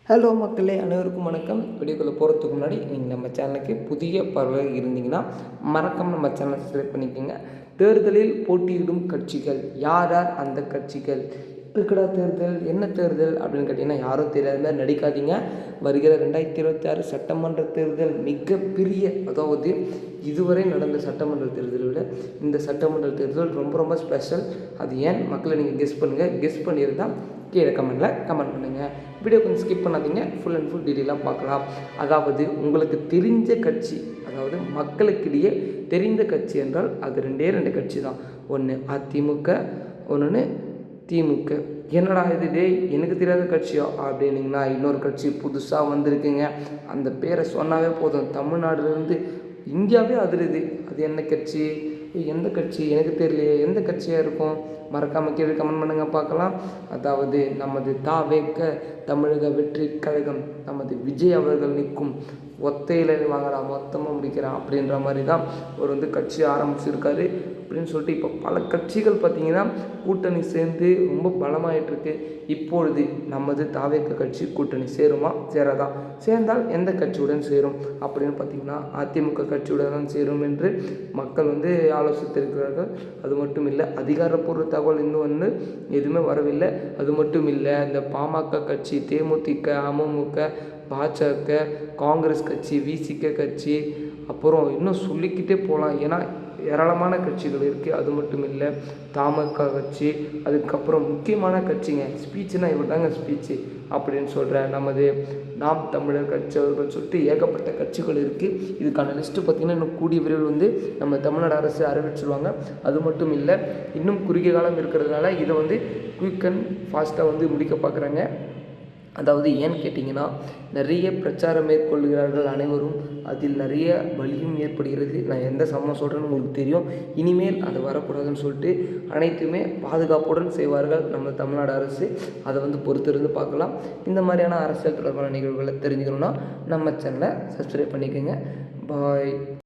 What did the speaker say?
Hello மக்களே, அனைவருக்கும் வணக்கம். வீடியோக்குள்ளே போகிறதுக்கு முன்னாடி நீங்கள் நம்ம சேனலுக்கு புதிய பார்வையாக இருந்தீங்கன்னா மறக்காமல் நம்ம சேனலை சப்ஸ்கிரைப் பண்ணிக்கோங்க. தேர்தலில் போட்டியிடும் கட்சிகள் யார் யார்? அந்த கட்சிகள் இருக்குடா தேர்தல் என்ன தேர்தல் அப்படின்னு கேட்டிங்கன்னா யாரும் தெரியாத மாதிரி நடிக்காதீங்க. வருகிற 2026 சட்டமன்ற தேர்தல் மிகப்பெரிய, அதாவது இதுவரை நடந்த சட்டமன்ற தேர்தலை விட இந்த சட்டமன்ற தேர்தல் ரொம்ப ரொம்ப ஸ்பெஷல். அது ஏன் மக்களை நீங்கள் கெஸ் பண்ணுங்கள். கெஸ் பண்ணியிருந்தால் கீழே கமெண்ட் பண்ணுங்கள். வீடியோ கொஞ்சம் ஸ்கிப் பண்ணாதீங்க, ஃபுல் அண்ட் ஃபுல் டீட்டெயிலாக பார்க்கலாம். அதாவது உங்களுக்கு தெரிஞ்ச கட்சி, அதாவது மக்களுக்கிடையே தெரிந்த கட்சி என்றால் அது ரெண்டு கட்சி தான். ஒன்று அதிமுக, ஒன்று திமுக. என்னடா இது டே, எனக்கு தெரியாத கட்சியோ அப்படின்னிங்கன்னா இன்னொரு கட்சி புதுசாக வந்திருக்குங்க. அந்த பேரை சொன்னாவே போதும், தமிழ்நாடுலேருந்து இந்தியாவே அதிருது. அது என்ன கட்சி, எந்த கட்சி எனக்கு தெரியலையே, எந்த கட்சியாக இருக்கும்? மறக்காமல் கீழே கமெண்ட் பண்ணுங்கள் பார்க்கலாம். அதாவது நமது தாவேக தமிழக வெற்றி கழகம், நமது விஜய் அவர்கள் நிற்கும் ஒத்தையில் வாங்குறான், மொத்தமாக முடிக்கிறான் அப்படின்ற மாதிரி தான் ஒரு கட்சி ஆரம்பிச்சிருக்காரு அப்படின்னு சொல்லிட்டு இப்போ பல கட்சிகள் பார்த்திங்கன்னா கூட்டணி சேர்ந்து ரொம்ப பலமாயிட்டிருக்கு. இப்பொழுது நமது தாவேக கட்சி கூட்டணி சேருமா சேராதா, சேர்ந்தால் எந்த கட்சியுடன் சேரும் அப்படின்னு பார்த்திங்கன்னா அதிமுக கட்சியுடன் தான் சேரும் என்று மக்கள் ஆலோசித்திருக்கிறார்கள். அது மட்டும் இல்லை, அதிகாரப்பூர்வ தகவல் இன்னும் எதுவுமே வரவில்லை. அது மட்டும் இல்லை, இந்த பாமக கட்சி, தேமுதிக, அமமுக, பாஜக, காங்கிரஸ் கட்சி, விசிக கட்சி, அப்புறம் இன்னும் சொல்லிக்கிட்டே போகலாம். ஏன்னா ஏராளமான கட்சிகள் இருக்குது. அது மட்டும் இல்லை, தமாக கட்சி, அதுக்கப்புறம் முக்கியமான கட்சிங்க, ஸ்பீச்சுனா இவர் தாங்க ஸ்பீச்சு அப்படின்னு சொல்கிறேன், நமது நாம் தமிழர் கட்சி அவர்கள் சொல்லிட்டு ஏகப்பட்ட கட்சிகள் இருக்குது. இதுக்கான லிஸ்ட்டு பார்த்திங்கன்னா இன்னும் கூடிய விரைவில் நம்ம தமிழ்நாடு அரசு அறிவிச்சிருவாங்க. அது மட்டும் இல்லை, இன்னும் குறுகிய காலம் இருக்கிறதுனால இதை குயிக் அண்ட் ஃபாஸ்ட்டாக முடிக்க பார்க்குறாங்க. அதாவது ஏன்னு கேட்டிங்கன்னா நிறைய பிரச்சாரம் மேற்கொள்கிறார்கள் அனைவரும், அதில் நிறைய வலியும் ஏற்படுகிறது. நான் எந்த சமம் சொல்கிறேன்னு உங்களுக்கு தெரியும். இனிமேல் அது வரக்கூடாதுன்னு சொல்லிட்டு அனைத்துமே பாதுகாப்புடன் செய்வார்கள் நம்ம தமிழ்நாடு அரசு. அதை பொறுத்திருந்து பார்க்கலாம். இந்த மாதிரியான அரசியல் தொடர்பான நிகழ்வுகளை தெரிஞ்சுக்கணுன்னா நம்ம சேனலை சப்ஸ்கிரைப் பண்ணிக்கோங்க. பாய்.